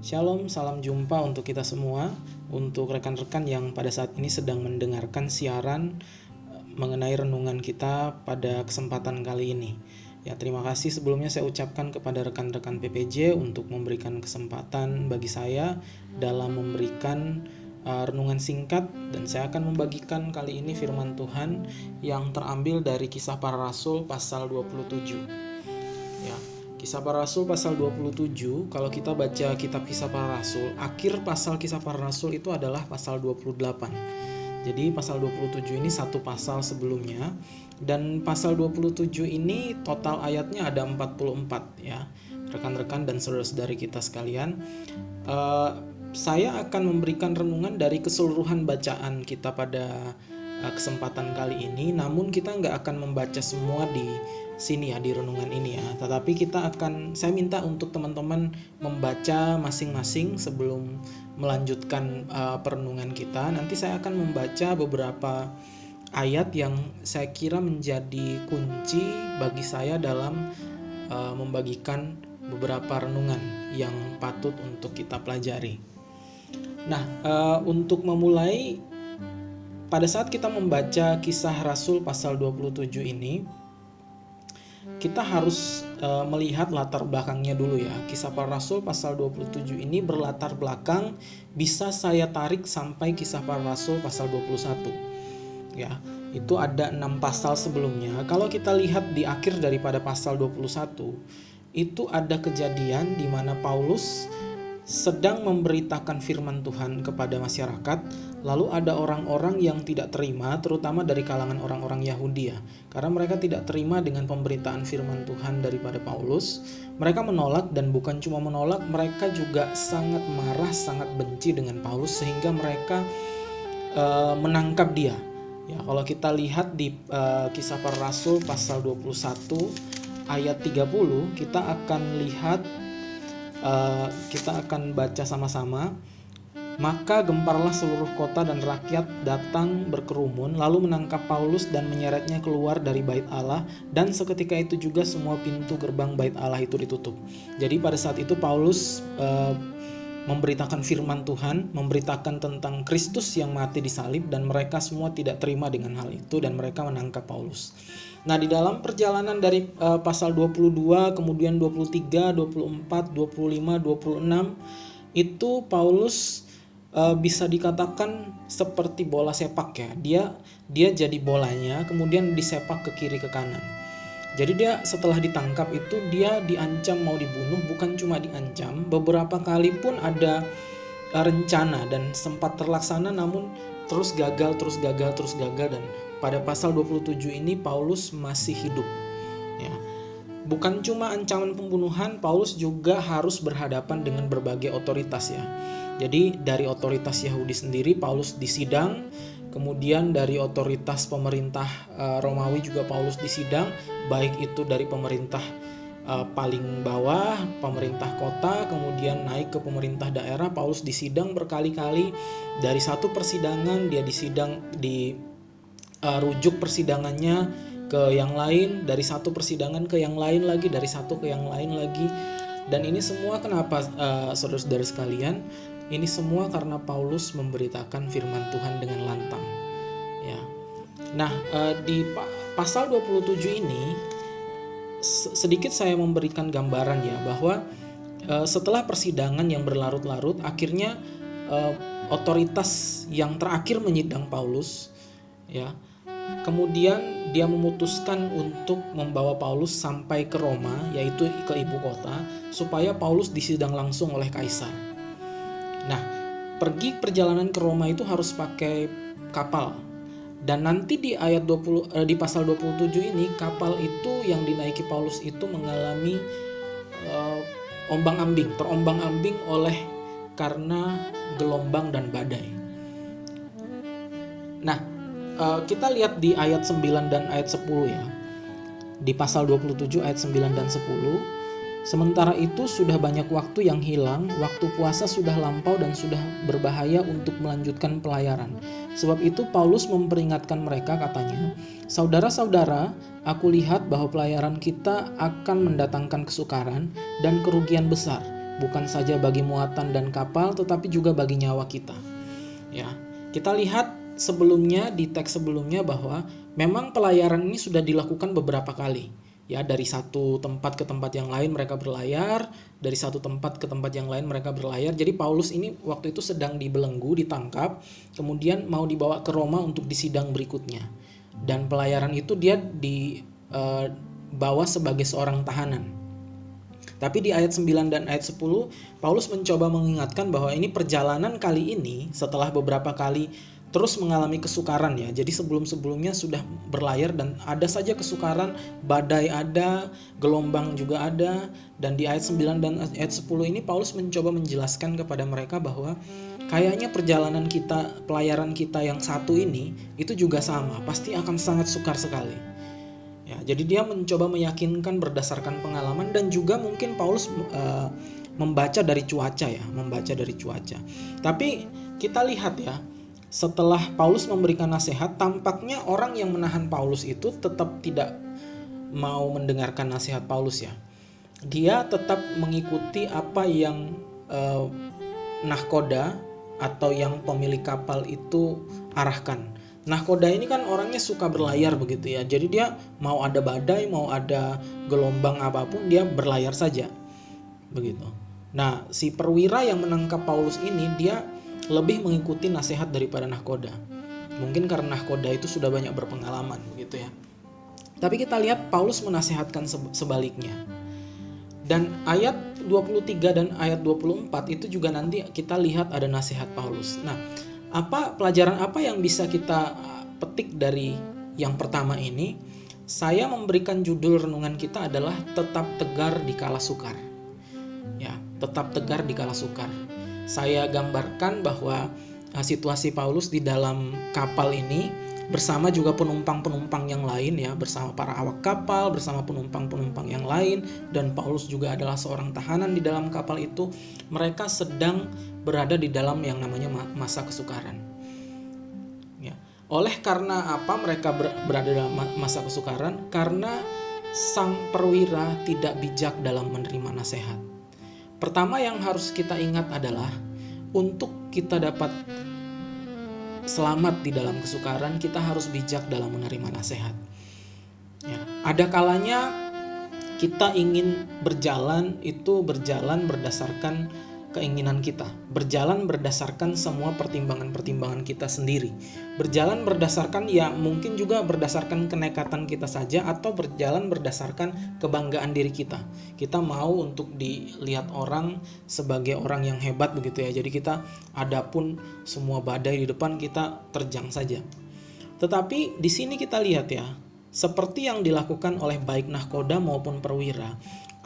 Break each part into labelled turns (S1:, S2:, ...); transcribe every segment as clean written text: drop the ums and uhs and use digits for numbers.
S1: Shalom, salam jumpa untuk kita semua, untuk rekan-rekan yang pada saat ini sedang mendengarkan siaran mengenai renungan kita pada kesempatan kali ini. Ya, terima kasih sebelumnya saya ucapkan kepada rekan-rekan PPJ untuk memberikan kesempatan bagi saya dalam memberikan renungan singkat, dan saya akan membagikan kali ini firman Tuhan yang terambil dari Kisah Para Rasul pasal 27. Ya, Kisah Para Rasul pasal 27, kalau kita baca kitab Kisah Para Rasul, akhir pasal Kisah Para Rasul itu adalah pasal 28. Jadi pasal 27 ini satu pasal sebelumnya, dan pasal 27 ini total ayatnya ada 44 ya. Rekan-rekan dan saudara-saudari kita sekalian, saya akan memberikan renungan dari keseluruhan bacaan kita pada kesempatan kali ini, namun kita nggak akan membaca semua di sini ya, di renungan ini ya, tetapi saya minta untuk teman-teman membaca masing-masing sebelum melanjutkan perenungan kita. Nanti saya akan membaca beberapa ayat yang saya kira menjadi kunci bagi saya dalam membagikan beberapa renungan yang patut untuk kita pelajari. Nah, untuk memulai, pada saat kita membaca Kisah Rasul pasal 27 ini, kita harus melihat latar belakangnya dulu ya. Kisah Para Rasul pasal 27 ini berlatar belakang, bisa saya tarik sampai Kisah Para Rasul pasal 21. Ya, itu ada 6 pasal sebelumnya. Kalau kita lihat di akhir daripada pasal 21, itu ada kejadian di mana Paulus sedang memberitakan firman Tuhan kepada masyarakat, lalu ada orang-orang yang tidak terima, terutama dari kalangan orang-orang Yahudi ya, karena mereka tidak terima dengan pemberitaan firman Tuhan daripada Paulus. Mereka menolak, dan bukan cuma menolak, mereka juga sangat marah, sangat benci dengan Paulus, sehingga mereka menangkap dia. Ya, kalau kita lihat di Kisah Para Rasul pasal 21 ayat 30, kita akan lihat, kita akan baca sama-sama. Maka gemparlah seluruh kota dan rakyat datang berkerumun, lalu menangkap Paulus dan menyeretnya keluar dari bait Allah, dan seketika itu juga semua pintu gerbang bait Allah itu ditutup. Jadi pada saat itu Paulus memberitakan firman Tuhan, memberitakan tentang Kristus yang mati di salib, dan mereka semua tidak terima dengan hal itu, dan mereka menangkap Paulus. Nah, di dalam perjalanan dari pasal 22, kemudian 23, 24, 25, 26, itu Paulus bisa dikatakan seperti bola sepak ya. Dia jadi bolanya, kemudian disepak ke kiri ke kanan. Jadi dia setelah ditangkap itu dia diancam mau dibunuh, bukan cuma diancam, beberapa kali pun ada rencana dan sempat terlaksana, namun terus gagal, dan pada pasal 27 ini Paulus masih hidup ya. Bukan cuma ancaman pembunuhan, Paulus juga harus berhadapan dengan berbagai otoritas ya. Jadi dari otoritas Yahudi sendiri Paulus disidang, kemudian dari otoritas pemerintah Romawi juga Paulus disidang, baik itu dari pemerintah paling bawah, pemerintah kota, kemudian naik ke pemerintah daerah. Paulus disidang berkali-kali. Dari satu persidangan dia disidang, rujuk persidangannya ke yang lain, dari satu persidangan ke yang lain lagi, dari satu ke yang lain lagi. Dan ini semua kenapa, saudara-saudara sekalian? Ini semua karena Paulus memberitakan firman Tuhan dengan lantang ya. Nah, di pasal 27 ini sedikit saya memberikan gambaran ya, bahwa setelah persidangan yang berlarut-larut, akhirnya otoritas yang terakhir menyidang Paulus ya, kemudian dia memutuskan untuk membawa Paulus sampai ke Roma, yaitu ke ibu kota, supaya Paulus disidang langsung oleh kaisar. Nah, perjalanan ke Roma itu harus pakai kapal. Dan nanti di ayat 20 di pasal 27 ini, kapal itu yang dinaiki Paulus itu mengalami terombang-ambing oleh karena gelombang dan badai. Nah, kita lihat di ayat 9 dan ayat 10 ya. Di pasal 27 ayat 9 dan 10, sementara itu sudah banyak waktu yang hilang, waktu puasa sudah lampau dan sudah berbahaya untuk melanjutkan pelayaran. Sebab itu Paulus memperingatkan mereka, katanya, "Saudara-saudara, aku lihat bahwa pelayaran kita akan mendatangkan kesukaran dan kerugian besar. bukan saja bagi muatan dan kapal, tetapi juga bagi nyawa kita. Ya, kita lihat sebelumnya di teks sebelumnya bahwa memang pelayaran ini sudah dilakukan beberapa kali. Ya, dari satu tempat ke tempat yang lain mereka berlayar, dari satu tempat ke tempat yang lain mereka berlayar. Jadi Paulus ini waktu itu sedang dibelenggu, ditangkap, kemudian mau dibawa ke Roma untuk disidang berikutnya. Dan pelayaran itu dia dibawa sebagai seorang tahanan. Tapi di ayat 9 dan ayat 10, Paulus mencoba mengingatkan bahwa ini perjalanan kali ini setelah beberapa kali terus mengalami kesukaran ya. Jadi sebelum-sebelumnya sudah berlayar dan ada saja kesukaran, badai ada, gelombang juga ada. Dan di ayat 9 dan ayat 10 ini Paulus mencoba menjelaskan kepada mereka bahwa kayaknya perjalanan kita, pelayaran kita yang satu ini itu juga sama, pasti akan sangat sukar sekali. Ya, jadi dia mencoba meyakinkan berdasarkan pengalaman dan juga mungkin Paulus membaca dari cuaca ya, membaca dari cuaca. Tapi kita lihat ya, setelah Paulus memberikan nasihat, tampaknya orang yang menahan Paulus itu tetap tidak mau mendengarkan nasihat Paulus ya. Dia tetap mengikuti apa yang nahkoda atau yang pemilik kapal itu arahkan. Nahkoda ini kan orangnya suka berlayar begitu ya. Jadi dia mau ada badai, mau ada gelombang apapun, dia berlayar saja. Begitu. Nah, si perwira yang menangkap Paulus ini dia lebih mengikuti nasihat daripada nahkoda. Mungkin karena nahkoda itu sudah banyak berpengalaman begitu ya. Tapi kita lihat Paulus menasihatkan sebaliknya. Dan ayat 23 dan ayat 24 itu juga nanti kita lihat ada nasihat Paulus. Nah, pelajaran apa yang bisa kita petik dari yang pertama ini? Saya memberikan judul renungan kita adalah tetap tegar di kala sukar. Ya, tetap tegar di kala sukar. Saya gambarkan bahwa situasi Paulus di dalam kapal ini bersama juga penumpang-penumpang yang lain ya, bersama para awak kapal, bersama penumpang-penumpang yang lain, dan Paulus juga adalah seorang tahanan di dalam kapal itu. Mereka sedang berada di dalam yang namanya masa kesukaran. Ya. Oleh karena apa mereka berada dalam masa kesukaran? Karena sang perwira tidak bijak dalam menerima nasihat. Pertama yang harus kita ingat adalah untuk kita dapat selamat di dalam kesukaran, kita harus bijak dalam menerima nasihat. Ya, ada kalanya kita ingin berjalan berdasarkan keinginan kita, berjalan berdasarkan semua pertimbangan-pertimbangan kita sendiri, berjalan berdasarkan ya mungkin juga berdasarkan kenekatan kita saja, atau berjalan berdasarkan kebanggaan diri kita. Kita mau untuk dilihat orang sebagai orang yang hebat begitu ya. Jadi kita adapun semua badai di depan kita terjang saja. Tetapi di sini kita lihat ya, seperti yang dilakukan oleh baik nahkoda maupun perwira,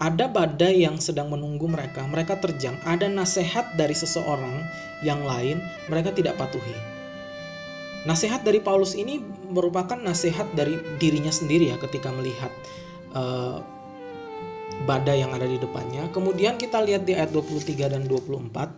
S1: ada badai yang sedang menunggu mereka, mereka terjang, ada nasihat dari seseorang yang lain, mereka tidak patuhi. Nasihat dari Paulus ini merupakan nasihat dari dirinya sendiri ya, ketika melihat badai yang ada di depannya. Kemudian kita lihat di ayat 23 dan 24,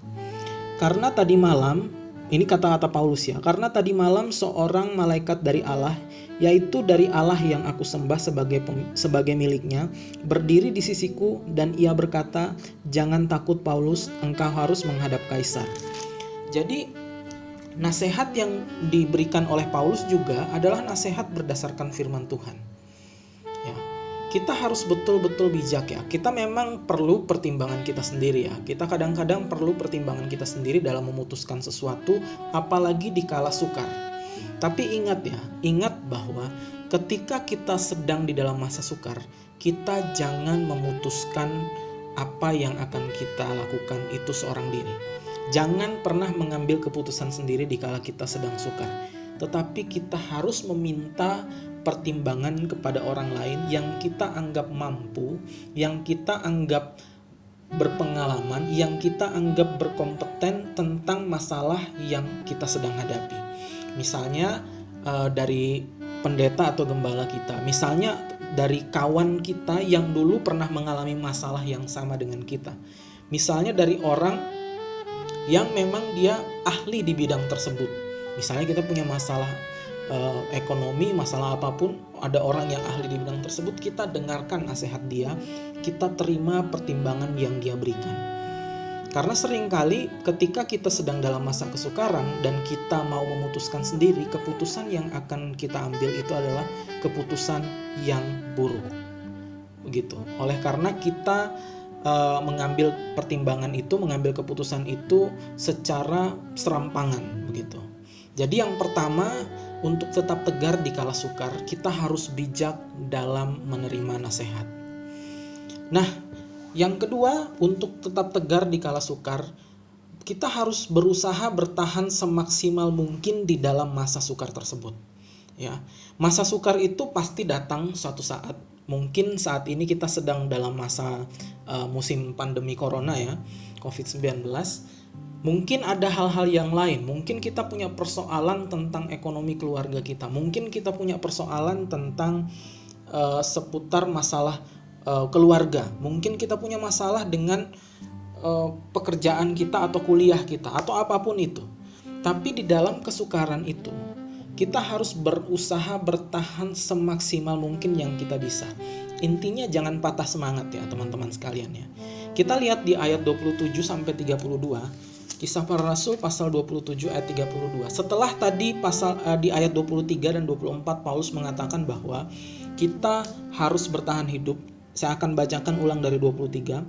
S1: karena tadi malam, ini kata-kata Paulus ya, karena tadi malam seorang malaikat dari Allah, yaitu dari Allah yang aku sembah sebagai miliknya, berdiri di sisiku dan ia berkata, jangan takut Paulus, engkau harus menghadap Kaisar. Jadi nasihat yang diberikan oleh Paulus juga adalah nasihat berdasarkan firman Tuhan. Ya, kita harus betul-betul bijak ya. Kita memang perlu pertimbangan kita sendiri ya. Kita kadang-kadang perlu pertimbangan kita sendiri dalam memutuskan sesuatu, apalagi di kala sukar. Tapi ingat bahwa ketika kita sedang di dalam masa sukar, kita jangan memutuskan apa yang akan kita lakukan itu seorang diri. Jangan pernah mengambil keputusan sendiri di kala kita sedang sukar. Tetapi kita harus meminta pertimbangan kepada orang lain yang kita anggap mampu, yang kita anggap berpengalaman, yang kita anggap berkompeten tentang masalah yang kita sedang hadapi. Misalnya dari pendeta atau gembala kita, misalnya dari kawan kita yang dulu pernah mengalami masalah yang sama dengan kita, misalnya dari orang yang memang dia ahli di bidang tersebut. Misalnya kita punya masalah ekonomi, masalah apapun, ada orang yang ahli di bidang tersebut, kita dengarkan nasihat dia, kita terima pertimbangan yang dia berikan. Karena seringkali ketika kita sedang dalam masa kesukaran dan kita mau memutuskan sendiri, keputusan yang akan kita ambil itu adalah keputusan yang buruk. Begitu. Oleh karena kita mengambil pertimbangan itu, mengambil keputusan itu secara serampangan, begitu. Jadi yang pertama, untuk tetap tegar di kala sukar, kita harus bijak dalam menerima nasihat. Nah, yang kedua, untuk tetap tegar di kala sukar, kita harus berusaha bertahan semaksimal mungkin di dalam masa sukar tersebut. Ya, masa sukar itu pasti datang suatu saat. Mungkin saat ini kita sedang dalam masa musim pandemi corona ya, COVID-19. Mungkin ada hal-hal yang lain. Mungkin kita punya persoalan tentang ekonomi keluarga kita. Mungkin kita punya persoalan tentang seputar masalah keluarga. Mungkin kita punya masalah dengan pekerjaan kita atau kuliah kita atau apapun itu. Tapi di dalam kesukaran itu kita harus berusaha bertahan semaksimal mungkin yang kita bisa. Intinya jangan patah semangat ya teman-teman sekalian ya. Kita lihat di ayat 27 sampai 32. Kisah Para Rasul pasal 27 ayat 32. Setelah tadi di ayat 23 dan 24 Paulus mengatakan bahwa kita harus bertahan hidup. Saya akan bacakan ulang dari 23.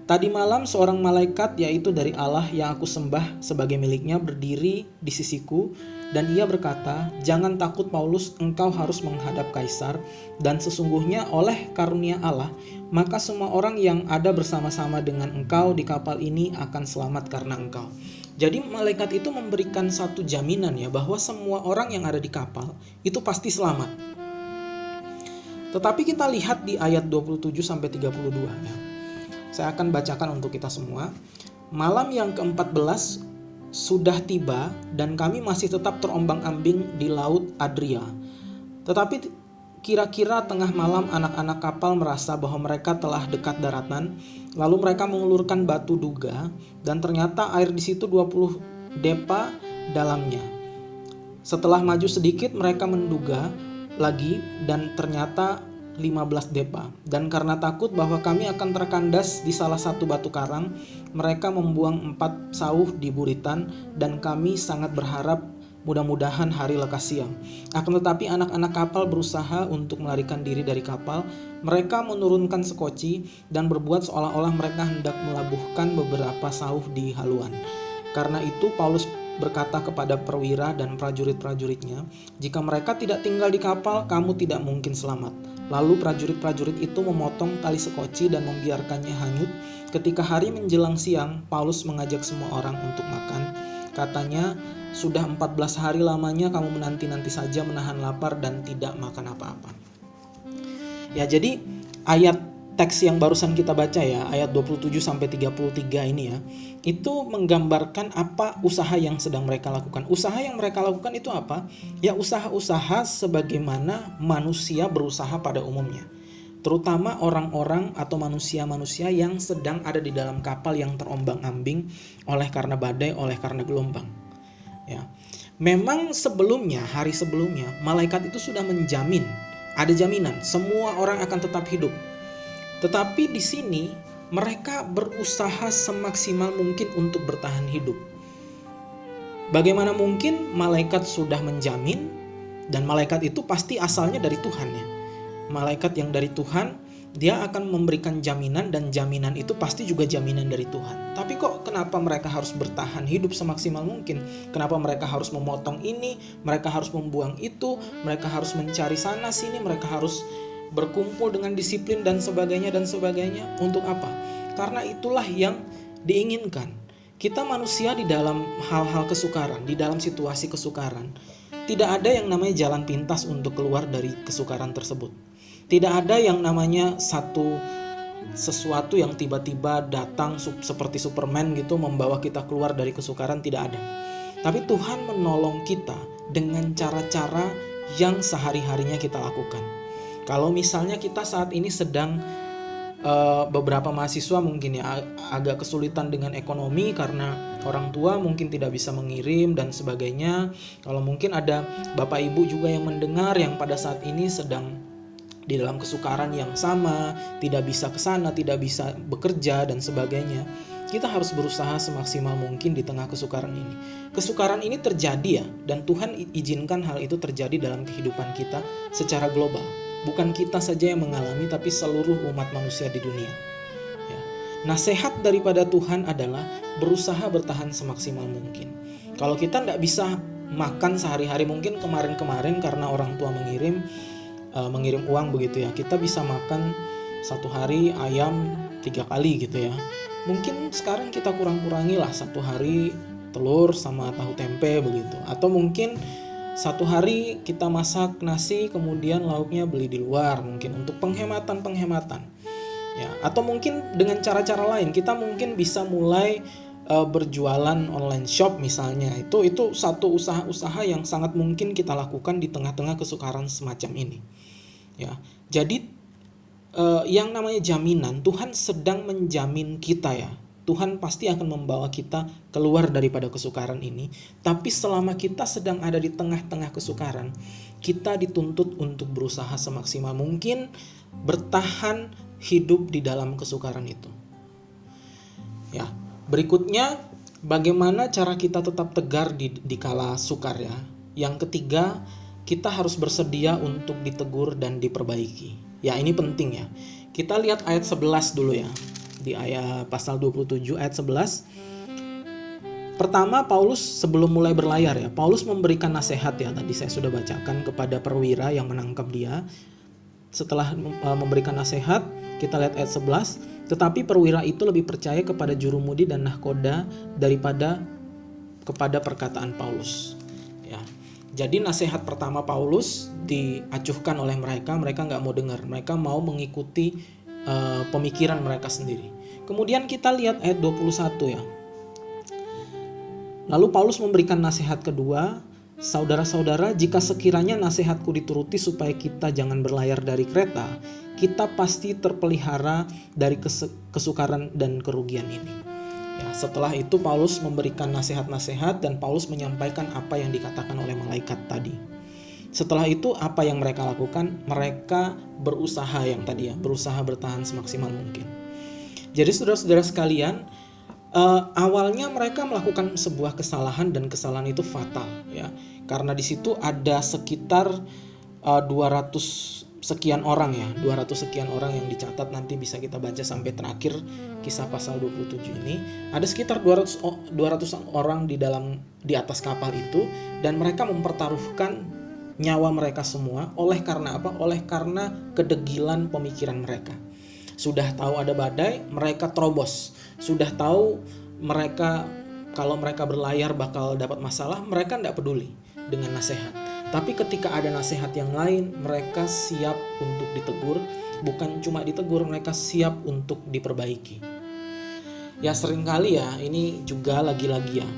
S1: Tadi malam seorang malaikat yaitu dari Allah yang aku sembah sebagai miliknya berdiri di sisiku dan ia berkata, "Jangan takut Paulus, engkau harus menghadap kaisar dan sesungguhnya oleh karunia Allah maka semua orang yang ada bersama-sama dengan engkau di kapal ini akan selamat karena engkau." Jadi malaikat itu memberikan satu jaminan ya bahwa semua orang yang ada di kapal itu pasti selamat. Tetapi kita lihat di ayat 27 sampai 32 ya. Saya akan bacakan untuk kita semua. Malam yang ke-14 sudah tiba dan kami masih tetap terombang-ambing di laut Adria. Tetapi kira-kira tengah malam anak-anak kapal merasa bahwa mereka telah dekat daratan. Lalu mereka mengulurkan batu duga dan ternyata air di situ 20 depa dalamnya. Setelah maju sedikit mereka menduga lagi dan ternyata 15 depa. Dan karena takut bahwa kami akan terkandas di salah satu batu karang, mereka membuang 4 sauh di buritan dan kami sangat berharap mudah-mudahan hari lekas siang. Akan tetapi anak-anak kapal berusaha untuk melarikan diri dari kapal. Mereka menurunkan sekoci dan berbuat seolah-olah mereka hendak melabuhkan beberapa sauh di haluan. Karena itu Paulus berkata kepada perwira dan prajurit-prajuritnya, "Jika mereka tidak tinggal di kapal, kamu tidak mungkin selamat." Lalu prajurit-prajurit itu memotong tali sekoci dan membiarkannya hanyut. Ketika hari menjelang siang, Paulus mengajak semua orang untuk makan. Katanya, "Sudah 14 hari lamanya kamu menanti-nanti saja menahan lapar dan tidak makan apa-apa." Ya, jadi ayat teks yang barusan kita baca ya, ayat 27 sampai 33 ini ya, itu menggambarkan apa usaha yang sedang mereka lakukan. Usaha yang mereka lakukan itu apa? Ya, usaha-usaha sebagaimana manusia berusaha pada umumnya. Terutama orang-orang atau manusia-manusia yang sedang ada di dalam kapal yang terombang-ambing oleh karena badai, oleh karena gelombang. Ya. Memang sebelumnya, hari sebelumnya, malaikat itu sudah menjamin, ada jaminan semua orang akan tetap hidup. Tetapi di sini mereka berusaha semaksimal mungkin untuk bertahan hidup. Bagaimana mungkin malaikat sudah menjamin, dan malaikat itu pasti asalnya dari Tuhan ya. Malaikat yang dari Tuhan, dia akan memberikan jaminan dan jaminan itu pasti juga jaminan dari Tuhan. Tapi kok kenapa mereka harus bertahan hidup semaksimal mungkin? Kenapa mereka harus memotong ini, mereka harus membuang itu, mereka harus mencari sana sini, mereka harus berkumpul dengan disiplin dan sebagainya. Untuk apa? Karena itulah yang diinginkan. Kita manusia di dalam hal-hal kesukaran, di dalam situasi kesukaran, tidak ada yang namanya jalan pintas untuk keluar dari kesukaran tersebut. Tidak ada yang namanya sesuatu yang tiba-tiba datang seperti Superman gitu membawa kita keluar dari kesukaran, tidak ada. Tapi Tuhan menolong kita dengan cara-cara yang sehari-harinya kita lakukan. Kalau misalnya kita saat ini sedang beberapa mahasiswa mungkin ya agak kesulitan dengan ekonomi karena orang tua mungkin tidak bisa mengirim dan sebagainya. Kalau mungkin ada bapak ibu juga yang mendengar yang pada saat ini sedang di dalam kesukaran yang sama, tidak bisa ke sana, tidak bisa bekerja dan sebagainya. kita harus berusaha semaksimal mungkin di tengah kesukaran ini. Kesukaran ini terjadi ya, dan Tuhan izinkan hal itu terjadi dalam kehidupan kita secara global. Bukan kita saja yang mengalami, tapi seluruh umat manusia di dunia. Ya. Nasihat daripada Tuhan adalah berusaha bertahan semaksimal mungkin. Kalau kita tidak bisa makan sehari-hari, mungkin kemarin-kemarin karena orang tua mengirim uang begitu ya, kita bisa makan satu hari ayam 3 kali gitu ya. Mungkin sekarang kita kurang-kurangi lah, satu hari telur sama tahu tempe begitu. Atau mungkin satu hari kita masak nasi kemudian lauknya beli di luar, mungkin untuk penghematan ya. Atau mungkin dengan cara-cara lain kita mungkin bisa mulai berjualan online shop misalnya. Itu satu usaha-usaha yang sangat mungkin kita lakukan di tengah-tengah kesukaran semacam ini ya. Jadi yang namanya jaminan, Tuhan sedang menjamin kita ya. Tuhan pasti akan membawa kita keluar daripada kesukaran ini. Tapi selama kita sedang ada di tengah-tengah kesukaran, kita dituntut untuk berusaha semaksimal mungkin bertahan hidup di dalam kesukaran itu. Ya, berikutnya bagaimana cara kita tetap tegar di kala sukar ya. Yang ketiga, kita harus bersedia untuk ditegur dan diperbaiki. Ya, ini penting ya. Kita lihat ayat 11 dulu ya. Di ayat pasal 27 ayat 11. Pertama, Paulus sebelum mulai berlayar ya, Paulus memberikan nasihat ya. Tadi saya sudah bacakan kepada perwira yang menangkap dia. Setelah memberikan nasihat, kita lihat ayat 11. Tetapi perwira itu lebih percaya kepada jurumudi dan nahkoda daripada kepada perkataan Paulus. Ya. Jadi nasihat pertama Paulus diacuhkan oleh mereka nggak mau dengar, mereka mau mengikuti pemikiran mereka sendiri. Kemudian kita lihat ayat 21 ya. Lalu Paulus memberikan nasihat kedua, saudara-saudara, jika sekiranya nasihatku dituruti supaya kita jangan berlayar dari Kreta, kita pasti terpelihara dari kesukaran dan kerugian ini. Ya, setelah itu Paulus memberikan nasihat-nasihat dan Paulus menyampaikan apa yang dikatakan oleh malaikat tadi. Setelah itu apa yang mereka lakukan? Mereka berusaha yang tadi ya, berusaha bertahan semaksimal mungkin. Jadi saudara-saudara sekalian, awalnya mereka melakukan sebuah kesalahan dan kesalahan itu fatal ya. Karena di situ ada sekitar 200 sekian orang ya, 200 sekian orang yang dicatat, nanti bisa kita baca sampai terakhir kisah pasal 27 ini. Ada sekitar 200 orang di atas kapal itu, dan mereka mempertaruhkan nyawa mereka semua. Oleh karena apa? Oleh karena kedegilan pemikiran mereka. Sudah tahu ada badai, mereka terobos. Sudah tahu kalau mereka berlayar bakal dapat masalah, mereka tidak peduli dengan nasihat. Tapi ketika ada nasihat yang lain, mereka siap untuk ditegur. Bukan cuma ditegur, mereka siap untuk diperbaiki. Ya seringkali ya, ini juga lagi-lagi ya,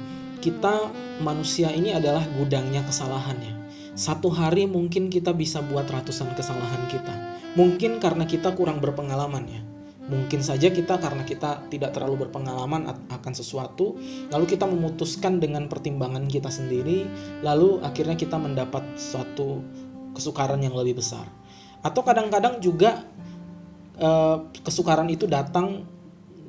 S1: kita manusia ini adalah gudangnya kesalahan ya. Satu hari mungkin kita bisa buat ratusan kesalahan kita. Mungkin karena kita kurang berpengalaman ya. Mungkin saja karena kita tidak terlalu berpengalaman akan sesuatu, lalu kita memutuskan dengan pertimbangan kita sendiri, lalu akhirnya kita mendapat suatu kesukaran yang lebih besar. Atau kadang-kadang juga kesukaran itu datang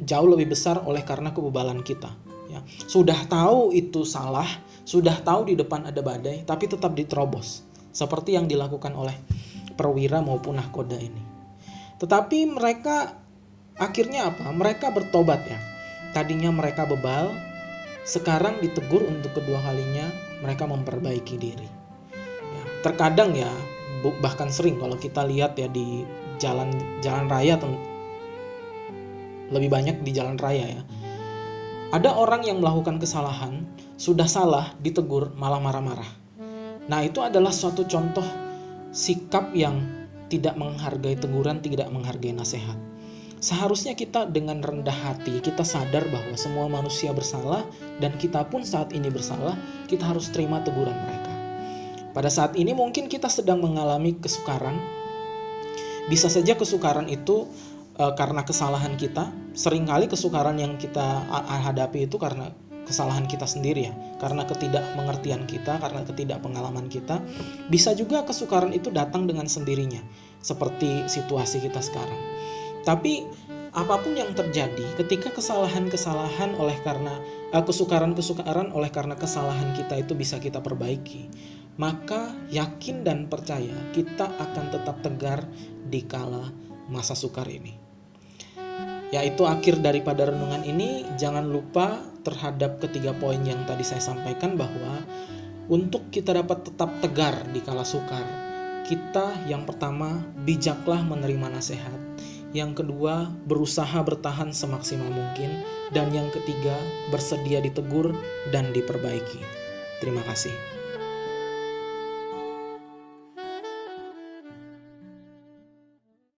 S1: jauh lebih besar oleh karena kebebalan kita. Ya. Sudah tahu itu salah, sudah tahu di depan ada badai, tapi tetap diterobos. Seperti yang dilakukan oleh perwira maupun nahkoda ini. Tetapi mereka akhirnya apa? Mereka bertobat ya. Tadinya mereka bebal, sekarang ditegur untuk kedua kalinya, mereka memperbaiki diri. Ya, terkadang ya, bahkan sering kalau kita lihat ya di jalan raya, lebih banyak di jalan raya ya. Ada orang yang melakukan kesalahan, sudah salah, ditegur, malah marah-marah. Nah, itu adalah suatu contoh sikap yang tidak menghargai teguran, tidak menghargai nasihat. Seharusnya kita dengan rendah hati, kita sadar bahwa semua manusia bersalah dan kita pun saat ini bersalah, kita harus terima teguran mereka. Pada saat ini mungkin kita sedang mengalami kesukaran. Bisa saja kesukaran itu karena kesalahan kita. Seringkali kesukaran yang kita hadapi itu karena kesalahan kita sendiri ya. Karena ketidakmengertian kita, karena ketidakpengalaman kita. Bisa juga kesukaran itu datang dengan sendirinya, seperti situasi kita sekarang. Tapi apapun yang terjadi, ketika kesalahan-kesalahan oleh karena kesukaran-kesukaran oleh karena kesalahan kita itu bisa kita perbaiki, maka yakin dan percaya kita akan tetap tegar di kala masa sukar ini. Yaitu akhir daripada renungan ini. Jangan lupa terhadap ketiga poin yang tadi saya sampaikan, bahwa untuk kita dapat tetap tegar di kala sukar, kita yang pertama bijaklah menerima nasihat, yang kedua berusaha bertahan semaksimal mungkin, dan yang ketiga bersedia ditegur dan diperbaiki. Terima kasih.